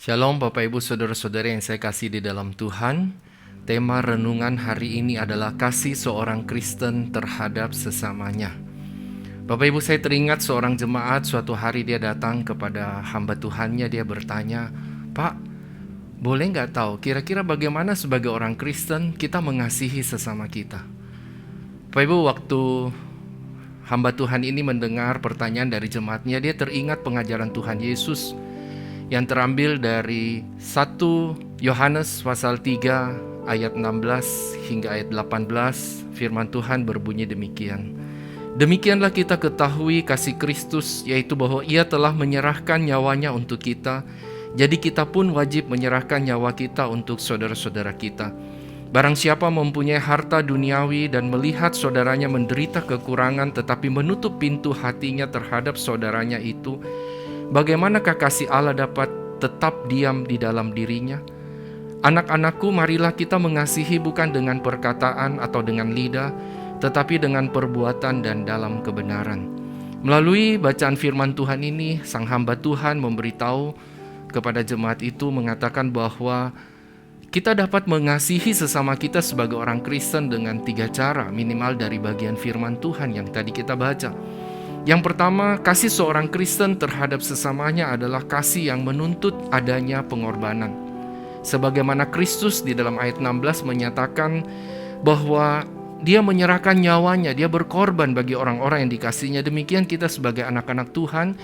Shalom Bapak Ibu Saudara-saudara yang saya kasih di dalam Tuhan. Tema renungan hari ini adalah kasih seorang Kristen terhadap sesamanya. Bapak Ibu, saya teringat seorang jemaat suatu hari dia datang kepada hamba Tuhannya. Dia bertanya, "Pak, boleh nggak tahu kira-kira bagaimana sebagai orang Kristen kita mengasihi sesama kita?" Bapak Ibu, waktu hamba Tuhan ini mendengar pertanyaan dari jemaatnya, dia teringat pengajaran Tuhan Yesus yang terambil dari 1 Yohanes pasal 3 ayat 16 hingga ayat 18. Firman Tuhan berbunyi demikian. Demikianlah kita ketahui kasih Kristus, yaitu bahwa Ia telah menyerahkan nyawanya untuk kita. Jadi kita pun wajib menyerahkan nyawa kita untuk saudara-saudara kita. Barang siapa mempunyai harta duniawi dan melihat saudaranya menderita kekurangan tetapi menutup pintu hatinya terhadap saudaranya itu, bagaimanakah kasih Allah dapat tetap diam di dalam dirinya? Anak-anakku, marilah kita mengasihi bukan dengan perkataan atau dengan lidah, tetapi dengan perbuatan dan dalam kebenaran. Melalui bacaan firman Tuhan ini, sang hamba Tuhan memberitahu kepada jemaat itu mengatakan bahwa kita dapat mengasihi sesama kita sebagai orang Kristen dengan 3 cara minimal dari bagian firman Tuhan yang tadi kita baca. Yang pertama, kasih seorang Kristen terhadap sesamanya adalah kasih yang menuntut adanya pengorbanan. Sebagaimana Kristus di dalam ayat 16 menyatakan bahwa Dia menyerahkan nyawanya, Dia berkorban bagi orang-orang yang dikasihinya. Demikian kita sebagai anak-anak Tuhan,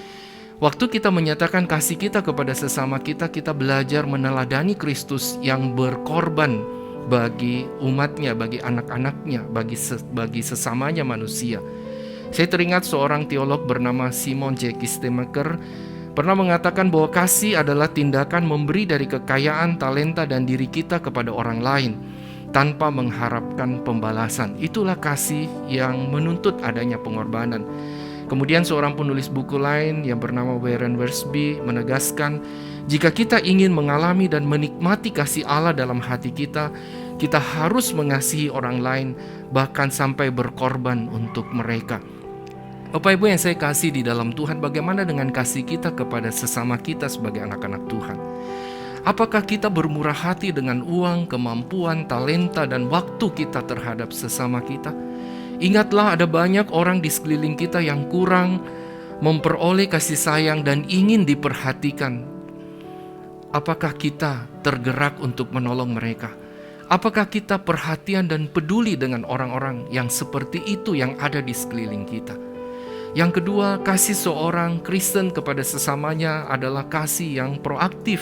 waktu kita menyatakan kasih kita kepada sesama kita, kita belajar meneladani Kristus yang berkorban bagi umatnya, bagi anak-anaknya, bagi sesamanya manusia. Saya teringat seorang teolog bernama Simon J. Kistemaker pernah mengatakan bahwa kasih adalah tindakan memberi dari kekayaan, talenta, dan diri kita kepada orang lain tanpa mengharapkan pembalasan. Itulah kasih yang menuntut adanya pengorbanan. Kemudian seorang penulis buku lain yang bernama Warren Wiersbe menegaskan, jika kita ingin mengalami dan menikmati kasih Allah dalam hati kita, kita harus mengasihi orang lain, bahkan sampai berkorban untuk mereka. Bapak Ibu yang saya kasih di dalam Tuhan, bagaimana dengan kasih kita kepada sesama kita sebagai anak-anak Tuhan? Apakah kita bermurah hati dengan uang, kemampuan, talenta, dan waktu kita terhadap sesama kita? Ingatlah, ada banyak orang di sekeliling kita yang kurang memperoleh kasih sayang dan ingin diperhatikan. Apakah kita tergerak untuk menolong mereka? Apakah kita perhatian dan peduli dengan orang-orang yang seperti itu yang ada di sekeliling kita? Yang kedua, kasih seorang Kristen kepada sesamanya adalah kasih yang proaktif.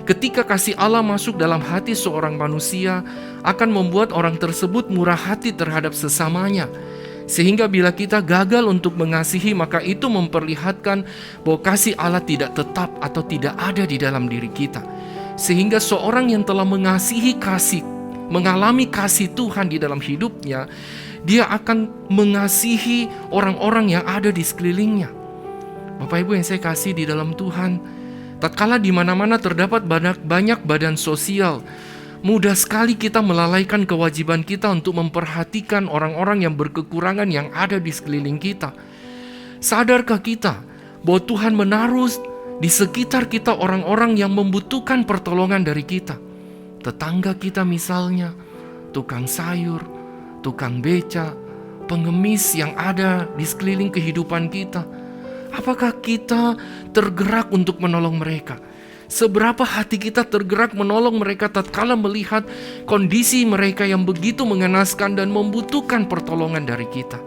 Ketika kasih Allah masuk dalam hati seorang manusia, akan membuat orang tersebut murah hati terhadap sesamanya. Sehingga bila kita gagal untuk mengasihi, maka itu memperlihatkan bahwa kasih Allah tidak tetap atau tidak ada di dalam diri kita. Sehingga seorang yang telah mengasihi kasih, mengalami kasih Tuhan di dalam hidupnya, dia akan mengasihi orang-orang yang ada di sekelilingnya. Bapak Ibu yang saya kasih di dalam Tuhan, tatkala di mana-mana terdapat banyak badan sosial, mudah sekali kita melalaikan kewajiban kita untuk memperhatikan orang-orang yang berkekurangan yang ada di sekeliling kita. Sadarkah kita bahwa Tuhan menaruh di sekitar kita orang-orang yang membutuhkan pertolongan dari kita? Tetangga kita misalnya, tukang sayur, tukang beca, pengemis yang ada di sekeliling kehidupan kita. Apakah kita tergerak untuk menolong mereka? Seberapa hati kita tergerak menolong mereka tatkala melihat kondisi mereka yang begitu mengenaskan dan membutuhkan pertolongan dari kita?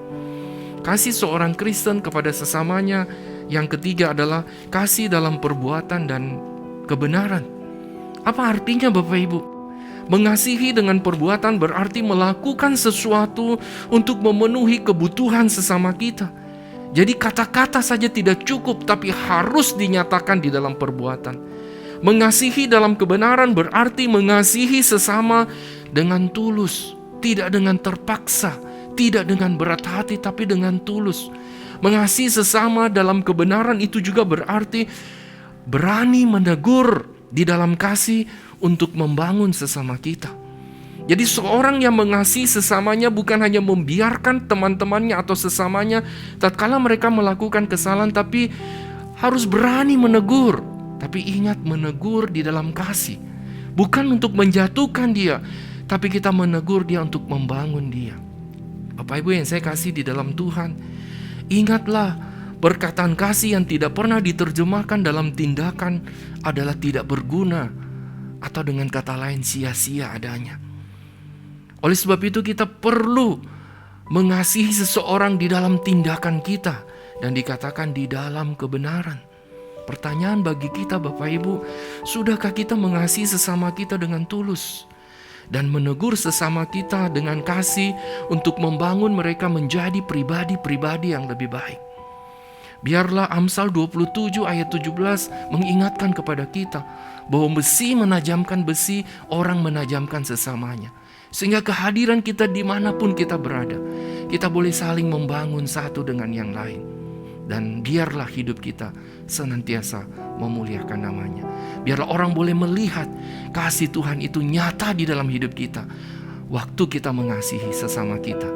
Kasih seorang Kristen kepada sesamanya. Yang ketiga adalah kasih dalam perbuatan dan kebenaran. Apa artinya Bapak Ibu? Mengasihi dengan perbuatan berarti melakukan sesuatu untuk memenuhi kebutuhan sesama kita. Jadi kata-kata saja tidak cukup, tapi harus dinyatakan di dalam perbuatan. Mengasihi dalam kebenaran berarti mengasihi sesama dengan tulus, tidak dengan terpaksa, tidak dengan berat hati, tapi dengan tulus. Mengasihi sesama dalam kebenaran itu juga berarti berani menegur di dalam kasih untuk membangun sesama kita. Jadi seorang yang mengasihi sesamanya bukan hanya membiarkan teman-temannya atau sesamanya tatkala mereka melakukan kesalahan, tapi harus berani menegur, Tapi ingat, menegur di dalam kasih. Bukan untuk menjatuhkan dia, tapi kita menegur dia untuk membangun dia. Bapak Ibu yang saya kasih di dalam Tuhan, ingatlah, perkataan kasih yang tidak pernah diterjemahkan dalam tindakan adalah tidak berguna, atau dengan kata lain sia-sia adanya. Oleh sebab itu kita perlu mengasihi seseorang di dalam tindakan kita, dan dikatakan di dalam kebenaran. Pertanyaan bagi kita Bapak Ibu, sudahkah kita mengasihi sesama kita dengan tulus dan menegur sesama kita dengan kasih untuk membangun mereka menjadi pribadi-pribadi yang lebih baik? Biarlah Amsal 27 ayat 17 mengingatkan kepada kita bahwa besi menajamkan besi, orang menajamkan sesamanya. Sehingga kehadiran kita dimanapun kita berada, kita boleh saling membangun satu dengan yang lain. Dan biarlah hidup kita senantiasa memuliakan namanya. Biarlah orang boleh melihat kasih Tuhan itu nyata di dalam hidup kita waktu kita mengasihi sesama kita,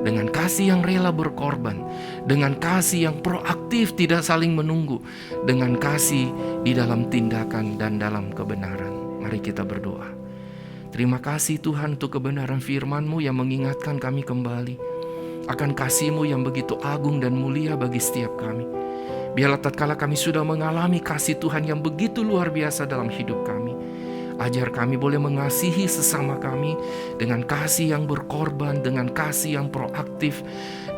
dengan kasih yang rela berkorban, dengan kasih yang proaktif tidak saling menunggu, dengan kasih di dalam tindakan dan dalam kebenaran. Mari kita berdoa. Terima kasih Tuhan untuk kebenaran firman-Mu yang mengingatkan kami kembali akan kasih-Mu yang begitu agung dan mulia bagi setiap kami. Biarlah tatkala kami sudah mengalami kasih Tuhan yang begitu luar biasa dalam hidup kami, ajar kami boleh mengasihi sesama kami dengan kasih yang berkorban, dengan kasih yang proaktif,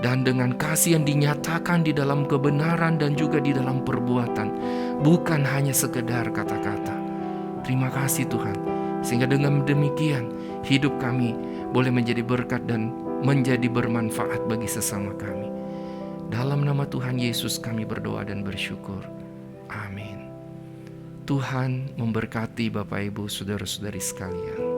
dan dengan kasih yang dinyatakan di dalam kebenaran dan juga di dalam perbuatan, bukan hanya sekedar kata-kata. Terima kasih Tuhan, sehingga dengan demikian hidup kami boleh menjadi berkat dan menjadi bermanfaat bagi sesama kami. Dalam nama Tuhan Yesus kami berdoa dan bersyukur. Amin. Tuhan memberkati Bapak Ibu, saudara-saudari sekalian.